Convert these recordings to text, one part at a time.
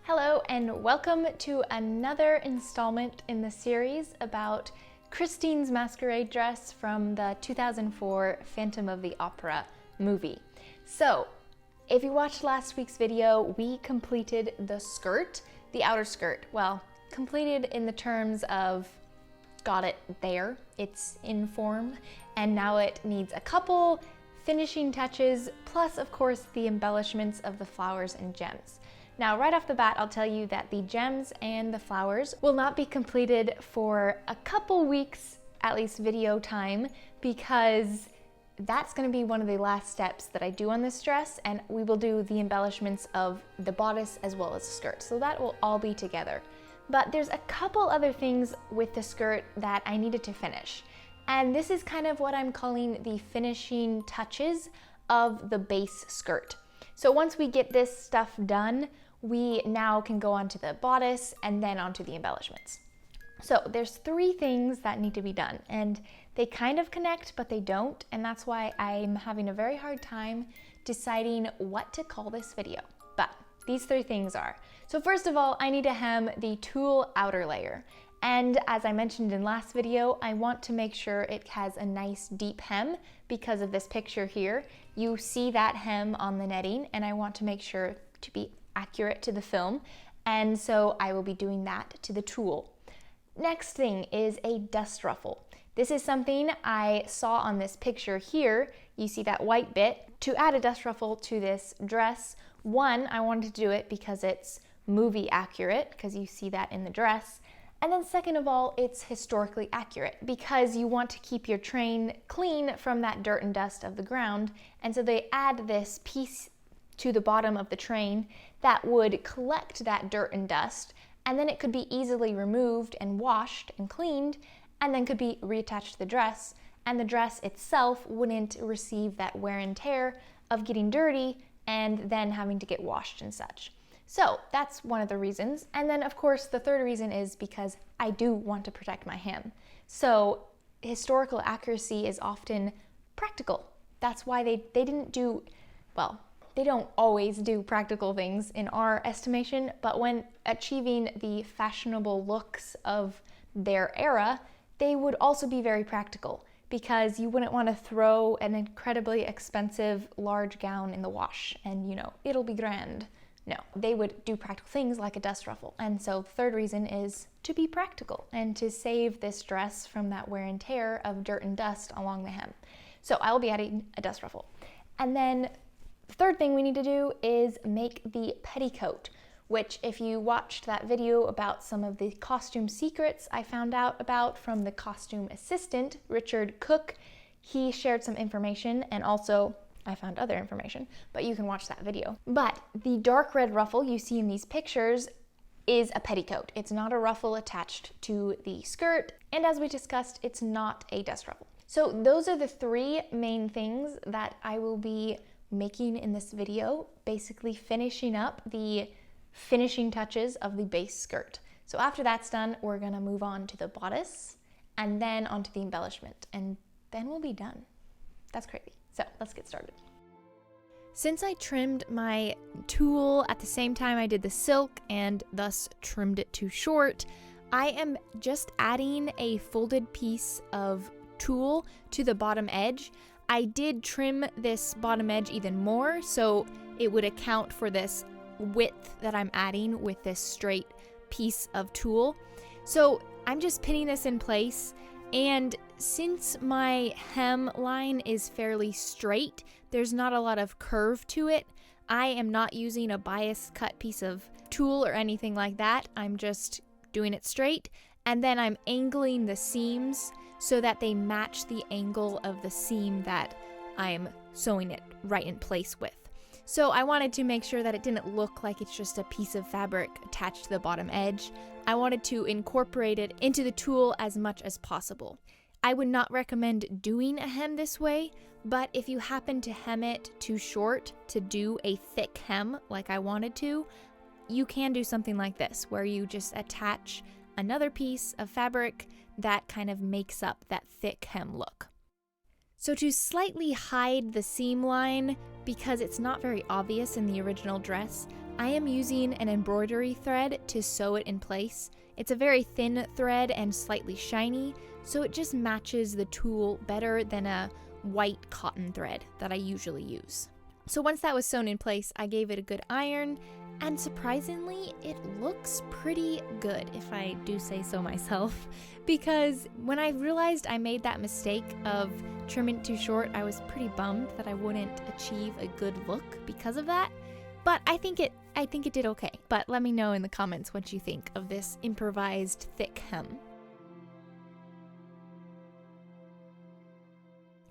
Hello and welcome to another installment in the series about Christine's masquerade dress from the 2004 Phantom of the Opera movie. So, if you watched last week's video, we completed the skirt, the outer skirt. Well, completed in the terms of got it there, it's in form, and now it needs a couple finishing touches, plus of course the embellishments of the flowers and gems. Now, right off the bat, I'll tell you that the gems and the flowers will not be completed for a couple weeks, at least video time, because that's gonna be one of the last steps that I do on this dress, and we will do the embellishments of the bodice as well as the skirt. So that will all be together. But there's a couple other things with the skirt that I needed to finish. And this is kind of what I'm calling the finishing touches of the base skirt. So once we get this stuff done, we now can go on to the bodice and then onto the embellishments. So there's three things that need to be done, and they kind of connect, but they don't, and that's why I'm having a very hard time deciding what to call this video. But these three things are, so first of all, I need to hem the tulle outer layer. And as I mentioned in last video, I want to make sure it has a nice deep hem because of this picture here. You see that hem on the netting, and I want to make sure to be accurate to the film, and so I will be doing that to the tulle. Next thing is a dust ruffle. This is something I saw on this picture here. You see that white bit. To add a dust ruffle to this dress, one, I wanted to do it because it's movie accurate, because you see that in the dress. And then second of all, it's historically accurate because you want to keep your train clean from that dirt and dust of the ground. And so they add this piece to the bottom of the train that would collect that dirt and dust, and then it could be easily removed and washed and cleaned, and then could be reattached to the dress, and the dress itself wouldn't receive that wear and tear of getting dirty and then having to get washed and such. So that's one of the reasons. And then of course the third reason is because I do want to protect my hem. So historical accuracy is often practical. That's why they didn't do, well, they don't always do practical things in our estimation, but when achieving the fashionable looks of their era, they would also be very practical because you wouldn't want to throw an incredibly expensive large gown in the wash and, you know, it'll be grand. No, they would do practical things like a dust ruffle. And so the third reason is to be practical and to save this dress from that wear and tear of dirt and dust along the hem. So I will be adding a dust ruffle. And then the third thing we need to do is make the petticoat, which if you watched that video about some of the costume secrets I found out about from the costume assistant, Richard Cook, he shared some information, and also I found other information, but you can watch that video. But the dark red ruffle you see in these pictures is a petticoat. It's not a ruffle attached to the skirt, and as we discussed, it's not a dust ruffle. So those are the three main things that I will be making in this video, basically finishing up the finishing touches of the base skirt. So after that's done, we're gonna move on to the bodice and then onto the embellishment, and then we'll be done. That's crazy. So let's get started. Since I trimmed my tulle at the same time I did the silk and thus trimmed it too short, I am just adding a folded piece of tulle to the bottom edge. I did trim this bottom edge even more, so it would account for this width that I'm adding with this straight piece of tulle. So I'm just pinning this in place, and since my hem line is fairly straight, there's not a lot of curve to it. I am not using a bias cut piece of tulle or anything like that. I'm just doing it straight, and then I'm angling the seams so that they match the angle of the seam that I'm sewing it right in place with. So I wanted to make sure that it didn't look like it's just a piece of fabric attached to the bottom edge. I wanted to incorporate it into the tulle as much as possible. I would not recommend doing a hem this way, but if you happen to hem it too short to do a thick hem like I wanted to, you can do something like this, where you just attach another piece of fabric that kind of makes up that thick hem look. So to slightly hide the seam line, because it's not very obvious in the original dress, I am using an embroidery thread to sew it in place. It's a very thin thread and slightly shiny, so it just matches the tulle better than a white cotton thread that I usually use. So once that was sewn in place, I gave it a good iron, and surprisingly, it looks pretty good, if I do say so myself, because when I realized I made that mistake of trimming it too short, I was pretty bummed that I wouldn't achieve a good look because of that. But I think it did okay. But let me know in the comments what you think of this improvised thick hem.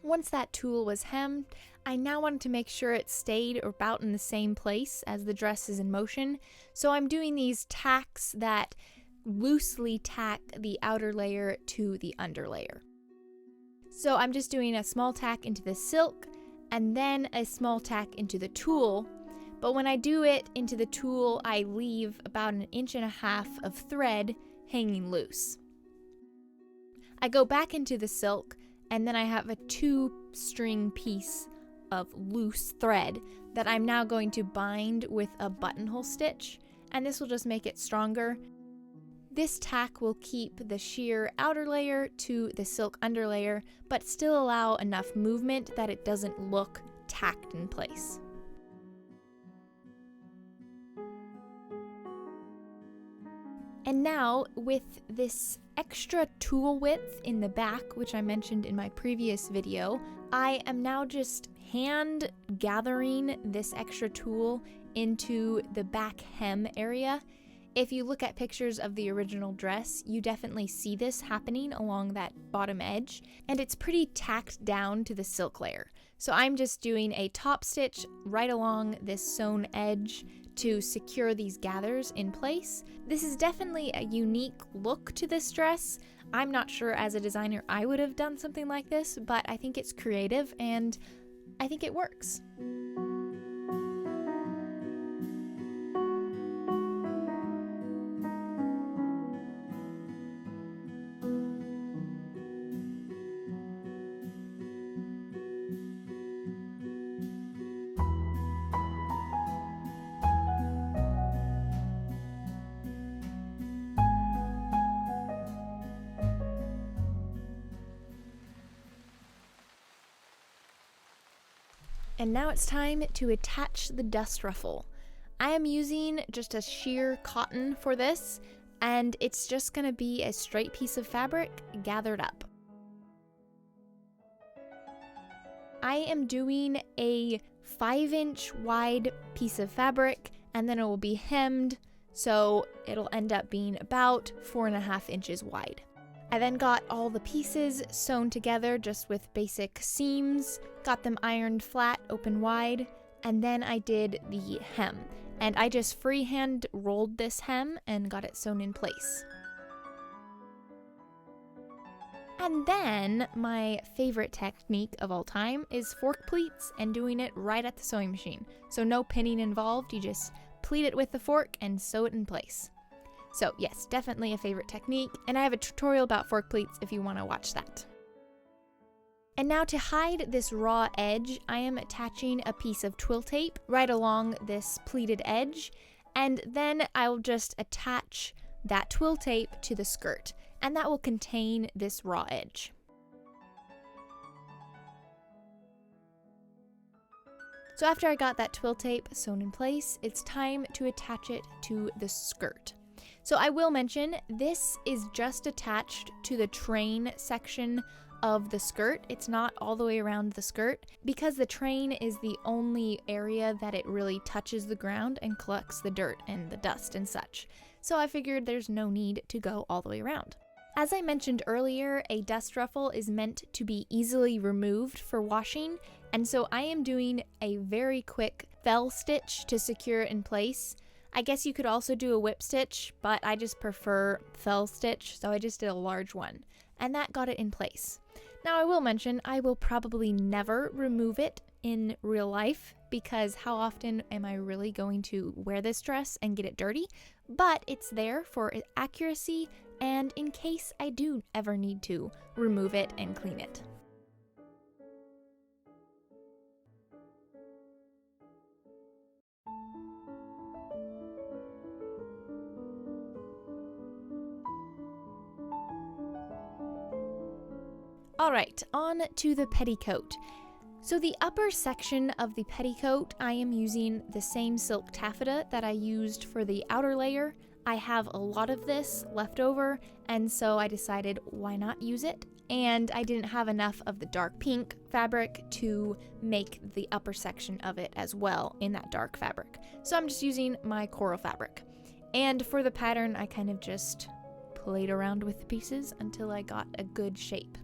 Once that tulle was hemmed, I now wanted to make sure it stayed about in the same place as the dress is in motion. So I'm doing these tacks that loosely tack the outer layer to the under layer. So I'm just doing a small tack into the silk and then a small tack into the tulle. But when I do it into the tulle, I leave about 1.5 inches of thread hanging loose. I go back into the silk, and then I have a 2-string piece of loose thread that I'm now going to bind with a buttonhole stitch, and this will just make it stronger. This tack will keep the sheer outer layer to the silk underlayer, but still allow enough movement that it doesn't look tacked in place. And now, with this extra tulle width in the back, which I mentioned in my previous video, I am now just hand gathering this extra tulle into the back hem area. If you look at pictures of the original dress, you definitely see this happening along that bottom edge, and it's pretty tacked down to the silk layer. So I'm just doing a top stitch right along this sewn edge to secure these gathers in place. This is definitely a unique look to this dress. I'm not sure as a designer I would have done something like this, but I think it's creative and I think it works. And now it's time to attach the dust ruffle. I am using just a sheer cotton for this, and it's just going to be a straight piece of fabric gathered up. I am doing a 5-inch wide piece of fabric, and then it will be hemmed, so it'll end up being about 4.5 inches wide. I then got all the pieces sewn together just with basic seams, got them ironed flat, open wide, and then I did the hem. And I just freehand rolled this hem and got it sewn in place. And then my favorite technique of all time is fork pleats and doing it right at the sewing machine. So no pinning involved, you just pleat it with the fork and sew it in place. So yes, definitely a favorite technique, and I have a tutorial about fork pleats if you want to watch that. And now to hide this raw edge, I am attaching a piece of twill tape right along this pleated edge, and then I'll just attach that twill tape to the skirt, and that will contain this raw edge. So after I got that twill tape sewn in place, it's time to attach it to the skirt. So I will mention, this is just attached to the train section of the skirt. It's not all the way around the skirt because the train is the only area that it really touches the ground and collects the dirt and the dust and such. So I figured there's no need to go all the way around. As I mentioned earlier, a dust ruffle is meant to be easily removed for washing, and so I am doing a very quick fell stitch to secure it in place. I guess you could also do a whip stitch, but I just prefer fell stitch, so I just did a large one, and that got it in place. Now I will mention, I will probably never remove it in real life, because how often am I really going to wear this dress and get it dirty? But it's there for accuracy, and in case I do ever need to remove it and clean it. All right, on to the petticoat. So the upper section of the petticoat, I am using the same silk taffeta that I used for the outer layer. I have a lot of this left over, and so I decided why not use it? And I didn't have enough of the dark pink fabric to make the upper section of it as well in that dark fabric. So I'm just using my coral fabric. And for the pattern, I kind of just played around with the pieces until I got a good shape.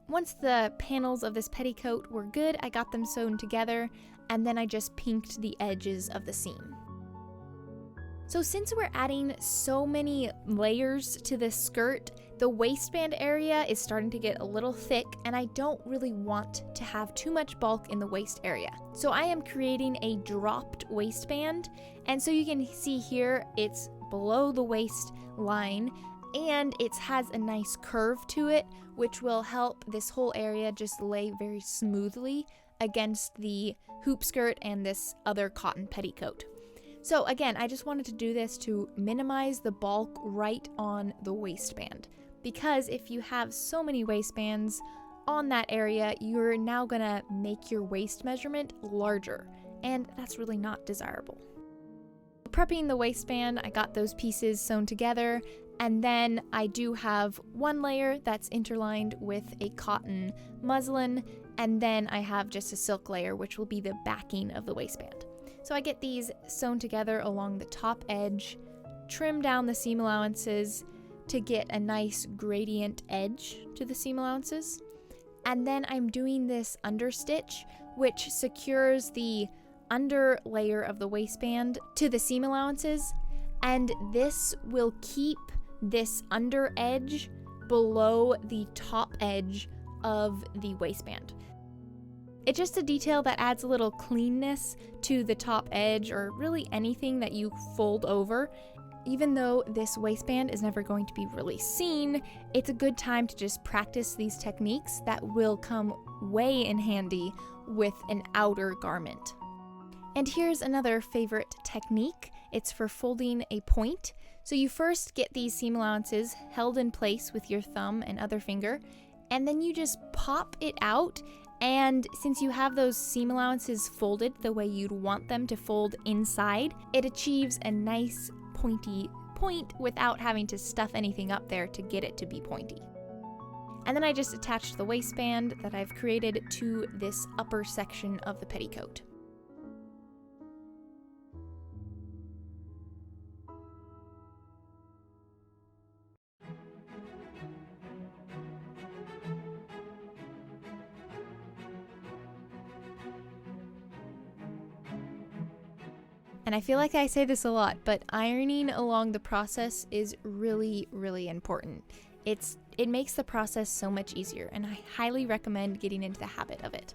Once the panels of this petticoat were good, I got them sewn together, and then I just pinked the edges of the seam. So since we're adding so many layers to this skirt, the waistband area is starting to get a little thick, and I don't really want to have too much bulk in the waist area. So I am creating a dropped waistband, and so you can see here it's below the waistline, and it has a nice curve to it, which will help this whole area just lay very smoothly against the hoop skirt and this other cotton petticoat. So again, I just wanted to do this to minimize the bulk right on the waistband, because if you have so many waistbands on that area, you're now gonna make your waist measurement larger, and that's really not desirable. Prepping the waistband, I got those pieces sewn together, and then I do have one layer that's interlined with a cotton muslin, and then I have just a silk layer, which will be the backing of the waistband. So I get these sewn together along the top edge, trim down the seam allowances to get a nice gradient edge to the seam allowances. And then I'm doing this understitch, which secures the under layer of the waistband to the seam allowances, and this will keep this under edge below the top edge of the waistband. It's just a detail that adds a little cleanness to the top edge, or really anything that you fold over. Even though this waistband is never going to be really seen, it's a good time to just practice these techniques that will come way in handy with an outer garment. And here's another favorite technique. It's for folding a point. So you first get these seam allowances held in place with your thumb and other finger, and then you just pop it out. And since you have those seam allowances folded the way you'd want them to fold inside, it achieves a nice pointy point without having to stuff anything up there to get it to be pointy. And then I just attached the waistband that I've created to this upper section of the petticoat. And I feel like I say this a lot, but ironing along the process is really, really important. It makes the process so much easier, and I highly recommend getting into the habit of it.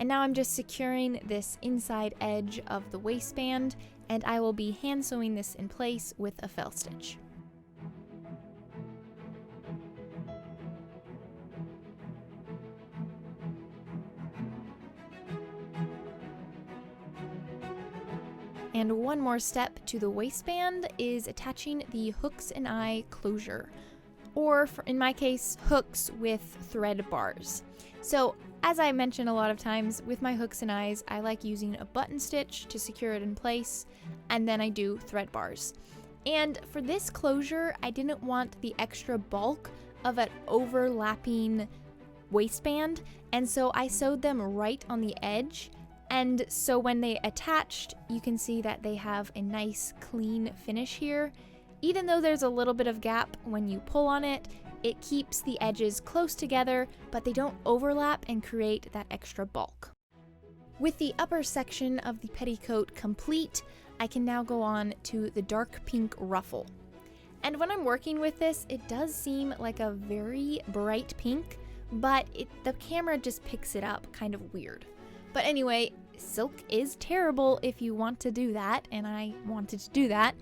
And now I'm just securing this inside edge of the waistband, and I will be hand sewing this in place with a fell stitch. And one more step to the waistband is attaching the hooks and eye closure, or in my case, hooks with thread bars. So as I mentioned a lot of times, with my hooks and eyes, I like using a button stitch to secure it in place, and then I do thread bars. And for this closure, I didn't want the extra bulk of an overlapping waistband, and so I sewed them right on the edge. And so when they attached, you can see that they have a nice clean finish here. Even though there's a little bit of gap when you pull on it, it keeps the edges close together, but they don't overlap and create that extra bulk. With the upper section of the petticoat complete, I can now go on to the dark pink ruffle. And when I'm working with this, it does seem like a very bright pink, but the camera just picks it up kind of weird. But anyway, silk is terrible if you want to do that, and I wanted to do that.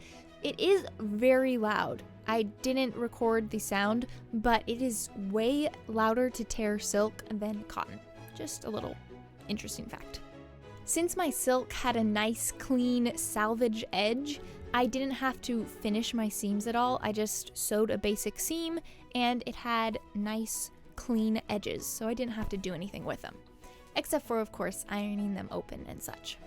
It is very loud. I didn't record the sound, but it is way louder to tear silk than cotton. Just a little interesting fact. Since my silk had a nice clean salvage edge, I didn't have to finish my seams at all. I just sewed a basic seam and it had nice clean edges, so I didn't have to do anything with them. Except for, of course, ironing them open and such.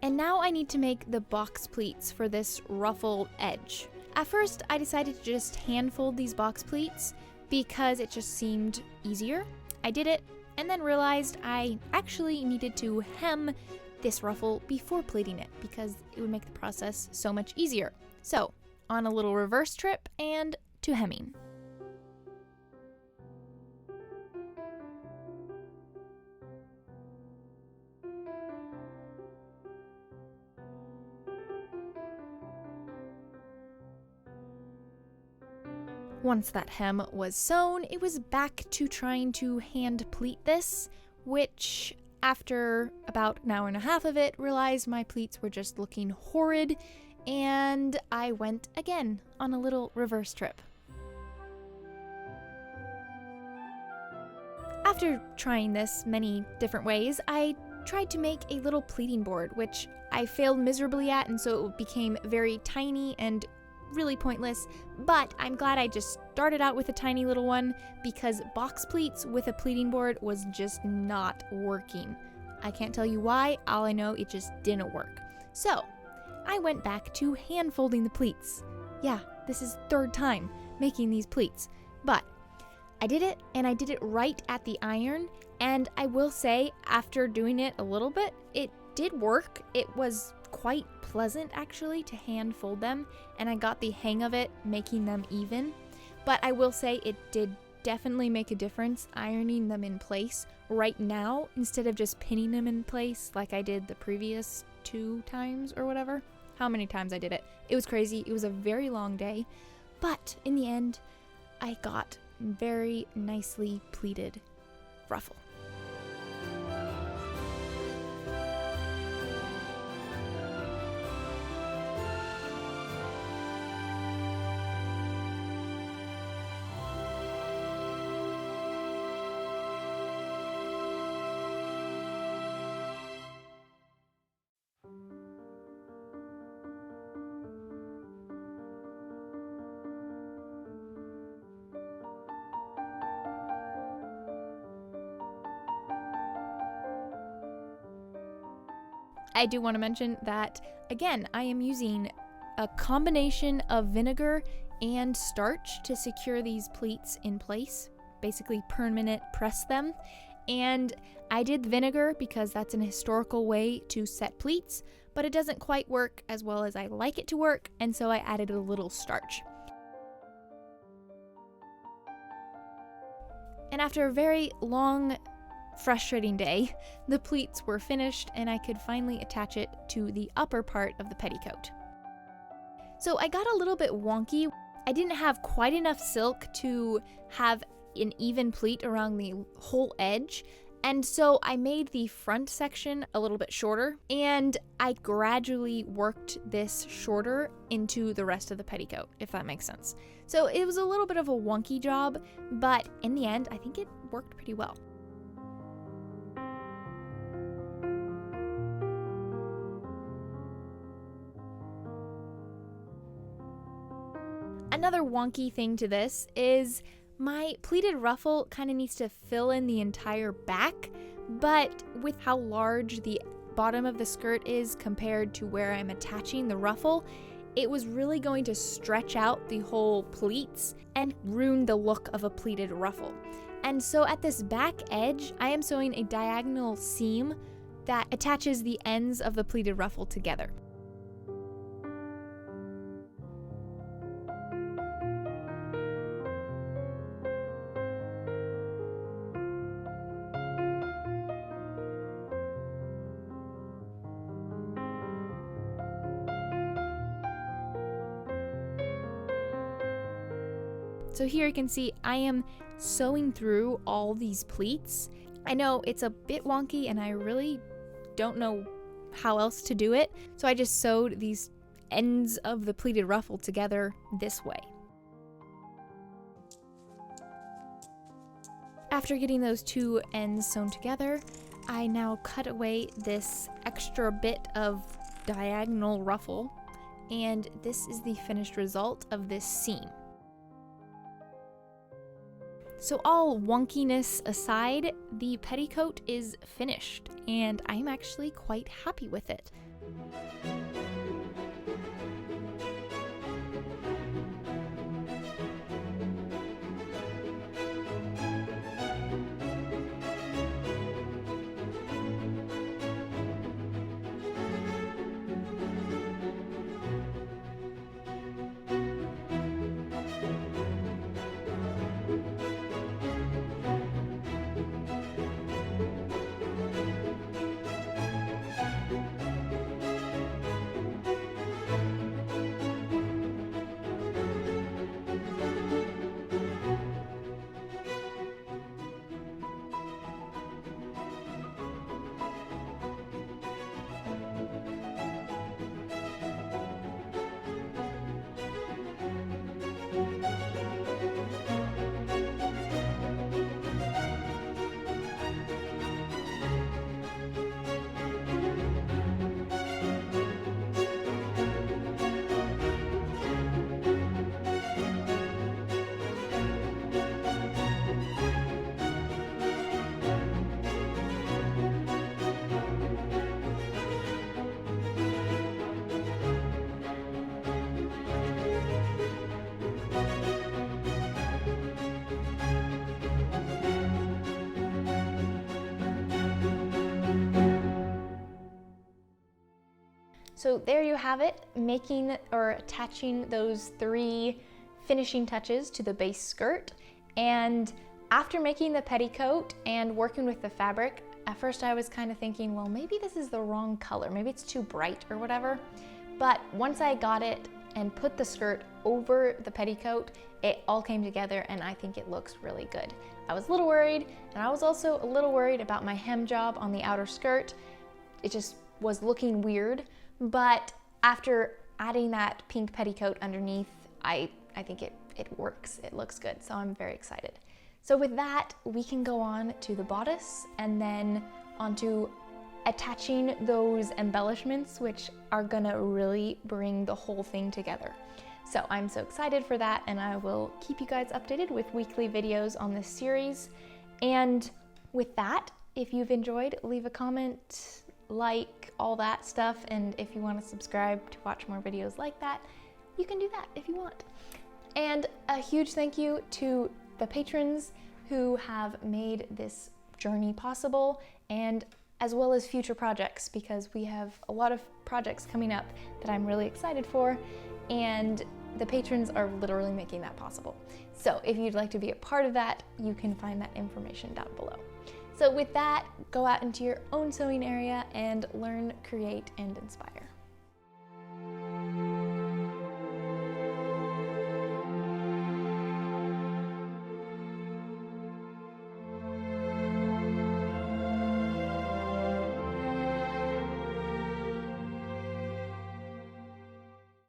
And now I need to make the box pleats for this ruffled edge. At first, I decided to just hand fold these box pleats because it just seemed easier. I did it and then realized I actually needed to hem this ruffle before pleating it because it would make the process so much easier. So, on a little reverse trip and to hemming. Once that hem was sewn, it was back to trying to hand pleat this, which after about an hour and a half of it, realized my pleats were just looking horrid, and I went again on a little reverse trip. After trying this many different ways, I tried to make a little pleating board, which I failed miserably at, and so it became very tiny and really pointless, but I'm glad I just started out with a tiny little one because box pleats with a pleating board was just not working. I can't tell you why, all I know it just didn't work. So I went back to hand folding the pleats. Yeah, this is third time making these pleats, but I did it, and I did it right at the iron, and I will say after doing it a little bit, it did work. It was quite pleasant actually to hand fold them, and I got the hang of it making them even, but I will say it did definitely make a difference ironing them in place right now instead of just pinning them in place like I did the previous 2 times or whatever. How many times I did it. It was crazy. It was a very long day, but in the end I got very nicely pleated ruffle. I do want to mention that, again, I am using a combination of vinegar and starch to secure these pleats in place, basically permanent press them. And I did vinegar because that's an historical way to set pleats, but it doesn't quite work as well as I like it to work, and so I added a little starch. And after a very long, frustrating day, the pleats were finished and I could finally attach it to the upper part of the petticoat. So I got a little bit wonky. I didn't have quite enough silk to have an even pleat around the whole edge, and so I made the front section a little bit shorter, and I gradually worked this shorter into the rest of the petticoat, if that makes sense. So it was a little bit of a wonky job, but in the end I think it worked pretty well. Another wonky thing to this is my pleated ruffle kind of needs to fill in the entire back, but with how large the bottom of the skirt is compared to where I'm attaching the ruffle, it was really going to stretch out the whole pleats and ruin the look of a pleated ruffle. And so at this back edge, I am sewing a diagonal seam that attaches the ends of the pleated ruffle together. So here you can see I am sewing through all these pleats. I know it's a bit wonky and I really don't know how else to do it, so I just sewed these ends of the pleated ruffle together this way. After getting those 2 ends sewn together, I now cut away this extra bit of diagonal ruffle, and this is the finished result of this seam. So all wonkiness aside, the petticoat is finished, and I'm actually quite happy with it. So there you have it, making or attaching those 3 finishing touches to the base skirt. And after making the petticoat and working with the fabric, at first I was kind of thinking, well, maybe this is the wrong color, maybe it's too bright or whatever. But once I got it and put the skirt over the petticoat, it all came together and I think it looks really good. I was a little worried, and I was also a little worried about my hem job on the outer skirt. It just was looking weird. But after adding that pink petticoat underneath, I think it works, it looks good, so I'm very excited. So with that, we can go on to the bodice and then onto attaching those embellishments, which are gonna really bring the whole thing together. So I'm so excited for that, and I will keep you guys updated with weekly videos on this series. And with that, if you've enjoyed, leave a comment, like, all that stuff, and if you want to subscribe to watch more videos like that, you can do that if you want. And a huge thank you to the patrons who have made this journey possible, and as well as future projects, because we have a lot of projects coming up that I'm really excited for, and the patrons are literally making that possible. So if you'd like to be a part of that, you can find that information down below. So with that, go out into your own sewing area and learn, create, and inspire.